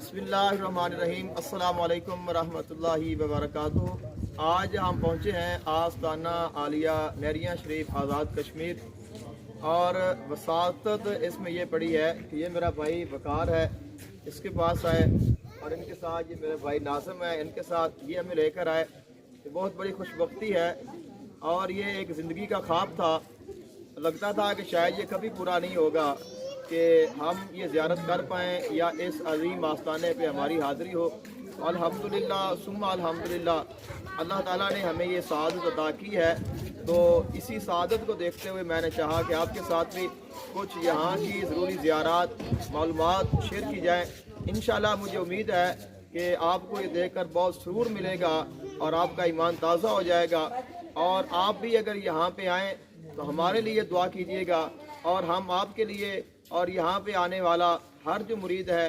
बिस्मिल्लाहिर्रहमानिर्रहीम। अस्सलाम वालेकुम वरहमतुल्लाहि वबरकातुहू। आज हम पहुँचे हैं आस्ताना आलिया नहरिया शरीफ आज़ाद कश्मीर, और वसातत इसमें ये पड़ी है कि ये मेरा भाई वकार है, इसके पास आए, और इनके साथ ये मेरे भाई नाज़िम है, इनके साथ ये हमें लेकर आए। ये बहुत बड़ी खुशबख्ती है, और ये एक ज़िंदगी का ख्वाब था। लगता था कि शायद ये कभी पूरा नहीं होगा कि हम ये ज़ियारत कर पाएँ या इस अज़ीम आस्ताने पे हमारी हाज़िरी हो। अल्हम्दुलिल्लाह सुम्मा अल्हम्दुलिल्लाह, अल्लाह ताला ने हमें ये सआदत अता की है। तो इसी सआदत को देखते हुए मैंने चाहा कि आपके साथ भी कुछ यहाँ की ज़रूरी ज़ियारात मालूमात शेयर की जाए। इंशाअल्लाह मुझे उम्मीद है कि आपको ये देखकर बहुत सुरूर मिलेगा और आपका ईमान ताज़ा हो जाएगा। और आप भी अगर यहाँ पे आएँ तो हमारे लिए दुआ कीजिएगा, और हम आपके लिए और यहाँ पे आने वाला हर जो मुरीद है